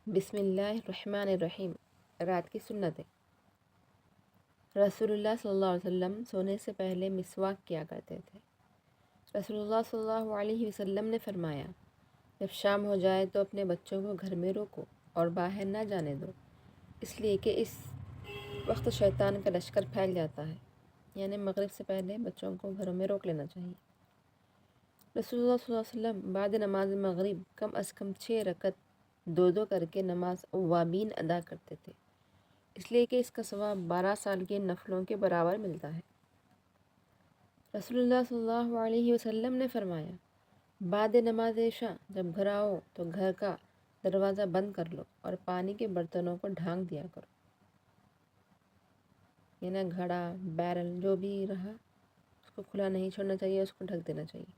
بسم اللہ الرحمن الرحیم۔ رات کی سنتیں۔ رسول اللہ صلی اللہ علیہ وسلم سونے سے پہلے مسواک کیا کرتے تھے۔ رسول اللہ صلی اللہ علیہ وسلم نے فرمایا، جب شام ہو جائے تو اپنے بچوں کو گھر میں روکو اور باہر نہ جانے دو، اس لیے کہ اس وقت شیطان کا لشکر پھیل جاتا ہے، یعنی مغرب سے پہلے بچوں کو گھروں میں روک لینا چاہیے۔ رسول اللہ صلی اللہ علیہ وسلم بعد نماز مغرب کم از کم 6 رکعت دو کر کے نماز اوابین ادا کرتے تھے، اس لیے کہ اس کا ثواب 12 سال کے نفلوں کے برابر ملتا ہے۔ رسول اللہ صلی اللہ علیہ وسلم نے فرمایا، بعد نماز عشاء جب گھر آؤ تو گھر کا دروازہ بند کر لو اور پانی کے برتنوں کو ڈھانک دیا کرو، یعنی گھڑا، بیرل جو بھی رہا اس کو کھلا نہیں چھوڑنا چاہیے، اس کو ڈھک دینا چاہیے۔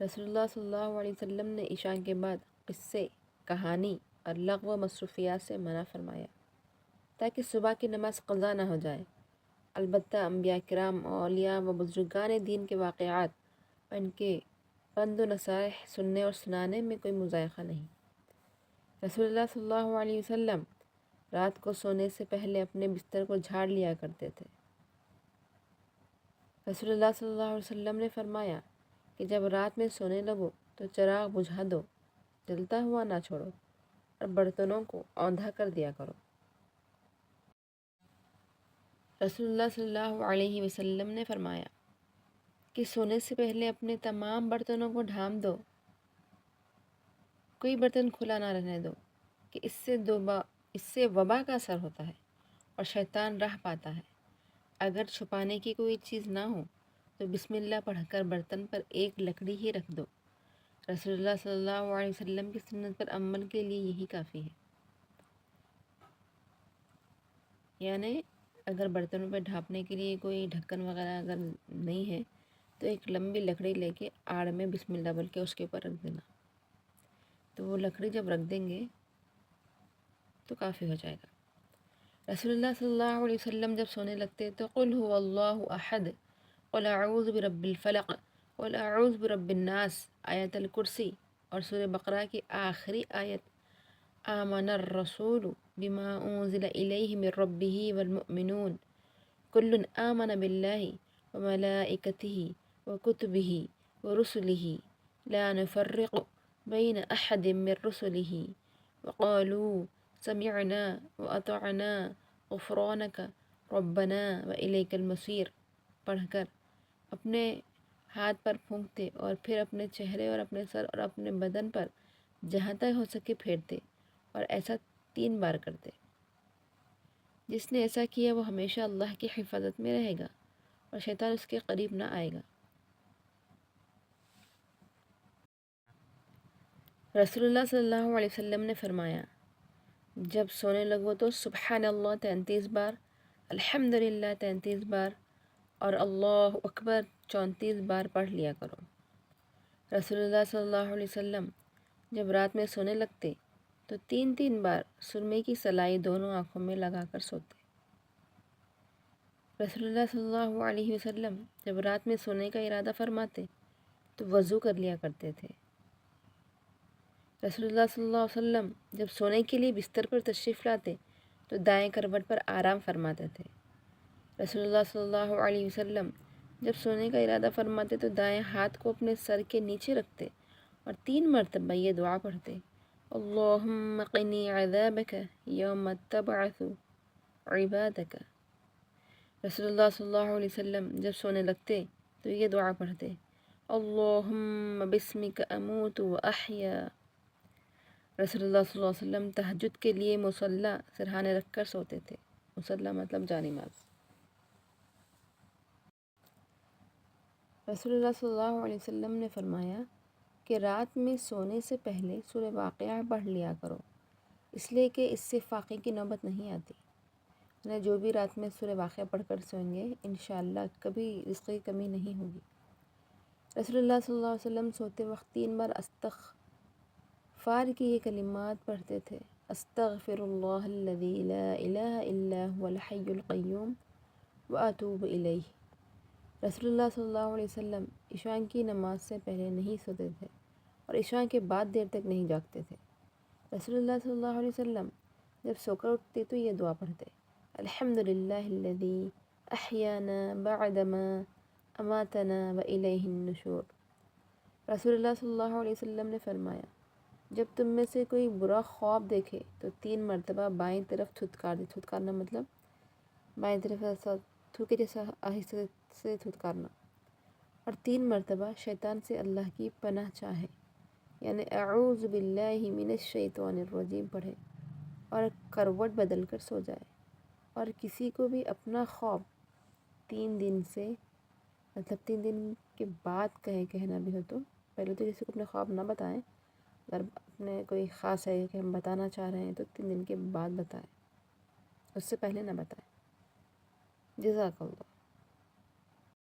رسول اللہ صلی اللہ علیہ وسلم نے عشاء کے بعد قصے، کہانی اور لغو و مصروفیات سے منع فرمایا تاکہ صبح کی نماز قضا نہ ہو جائے۔ البتہ انبیاء کرام، اولیاء و بزرگان دین کے واقعات اور ان کے پند و نصائح سننے اور سنانے میں کوئی مضائقہ نہیں۔ رسول اللہ صلی اللہ علیہ وسلم رات کو سونے سے پہلے اپنے بستر کو جھاڑ لیا کرتے تھے۔ رسول اللہ صلی اللہ علیہ وسلم نے فرمایا کہ جب رات میں سونے لگو تو چراغ بجھا دو، جلتا ہوا نہ چھوڑو، اور برتنوں کو اوندھا کر دیا کرو۔ رسول اللہ صلی اللہ علیہ وسلم نے فرمایا کہ سونے سے پہلے اپنے تمام برتنوں کو ڈھانپ دو، کوئی برتن کھلا نہ رہنے دو، کہ اس سے وبا کا اثر ہوتا ہے اور شیطان راہ پاتا ہے۔ اگر چھپانے کی کوئی چیز نہ ہو تو بسم اللہ پڑھ کر برتن پر ایک لکڑی ہی رکھ دو۔ رسول اللہ صلی اللہ علیہ وسلم کی سنت پر عمل کے لیے یہی کافی ہے۔ یعنی اگر برتنوں پہ ڈھانپنے کے لیے کوئی ڈھکن وغیرہ اگر نہیں ہے تو ایک لمبی لکڑی لے کے آڑ میں بسم اللہ بول کے اس کے اوپر رکھ دینا، تو وہ لکڑی جب رکھ دیں گے تو کافی ہو جائے گا۔ رسول اللہ صلی اللہ علیہ وسلم جب سونے لگتے تو قل هو اللہ احد، قل اعوذ برب الفلق، قل اعوذ برب الناس، آیت الکرسی اور سورہ بقرہ کی آخری آیت آمن الرسول بما انزل الیہ من ربہ والمؤمنون کل آمن باللہ وملائکتہ وکتبہ ورسلہ لا نفرق بین احد من رسلہ وقالوا سمعنا واطعنا غفرانک ربنا والیک المصیر پڑھ کر اپنے ہاتھ پر پھونکتے اور پھر اپنے چہرے اور اپنے سر اور اپنے بدن پر جہاں تک ہو سکے پھیرتے، اور ایسا 3 بار کرتے۔ جس نے ایسا کیا وہ ہمیشہ اللہ کی حفاظت میں رہے گا اور شیطان اس کے قریب نہ آئے گا۔ رسول اللہ صلی اللہ علیہ وسلم نے فرمایا، جب سونے لگو تو سبحان اللہ 33 بار، الحمدللہ 33 بار اور اللہ اکبر 34 بار پڑھ لیا کرو۔ رسول اللہ صلی اللہ علیہ وسلم جب رات میں سونے لگتے تو 3 بار سرمے کی سلائی دونوں آنکھوں میں لگا کر سوتے۔ رسول اللہ صلی اللہ علیہ وسلم جب رات میں سونے کا ارادہ فرماتے تو وضو کر لیا کرتے تھے۔ رسول اللہ صلی اللہ علیہ وسلم جب سونے کے لیے بستر پر تشریف لاتے تو دائیں کروٹ پر آرام فرماتے تھے۔ رسول اللہ صلی اللہ علیہ وسلم جب سونے کا ارادہ فرماتے تو دائیں ہاتھ کو اپنے سر کے نیچے رکھتے اور 3 مرتبہ یہ دعا پڑھتے، اللہم قنی عذابک یوم تبعث عبادک۔ رسول اللہ صلی اللہ علیہ وسلم جب سونے لگتے تو یہ دعا پڑھتے، اللہم بسمک اموت و احیا۔ رسول اللہ صلی اللہ علیہ وسلم تہجد کے لیے مصلی سرہانے رکھ کر سوتے تھے۔ مصلی مطلب جانماز۔ رسول اللہ صلی اللہ علیہ وسلم نے فرمایا کہ رات میں سونے سے پہلے سورہ واقعہ پڑھ لیا کرو، اس لیے کہ اس سے فاقے کی نوبت نہیں آتی۔ یعنی جو بھی رات میں سورہ واقعہ پڑھ کر سوئیں گے انشاءاللہ کبھی رزق کی کمی نہیں ہوگی۔ رسول اللہ صلی اللہ علیہ وسلم سوتے وقت 3 بار استغفار کی یہ کلمات پڑھتے تھے، استغفر اللہ الذی لا الہ الا هو الحی القیوم واتوب الیہ۔ رسول اللہ صلی اللہ علیہ وسلم عشاء کی نماز سے پہلے نہیں سوتے تھے اور عشاء کے بعد دیر تک نہیں جاگتے تھے۔ رسول اللہ صلی اللہ علیہ وسلم جب سو کر اٹھتے تو یہ دعا پڑھتے، الحمدللہ الذی احیانا بعدما اماتنا والیہ النشور۔ رسول اللہ صلی اللہ علیہ وسلم نے فرمایا، جب تم میں سے کوئی برا خواب دیکھے تو 3 مرتبہ بائیں طرف تھتکار دے۔ تھتکارنا مطلب بائیں طرف ایسا تھوکے جیسا آہستہ سے تھتکارنا، اور 3 مرتبہ شیطان سے اللہ کی پناہ چاہے، یعنی اعوذ باللہ من الشیطان الرجیم پڑھے، اور کروٹ بدل کر سو جائے۔ اور کسی کو بھی اپنا خواب 3 دن سے مطلب 3 دن کے بعد کہنا بھی ہو تو پہلے تو کسی کو اپنے خواب نہ بتائیں، اگر اپنے کوئی خاص ہے کہ ہم بتانا چاہ رہے ہیں تو 3 دن کے بعد بتائیں، اس سے پہلے نہ بتائیں۔ جزاک اللہ۔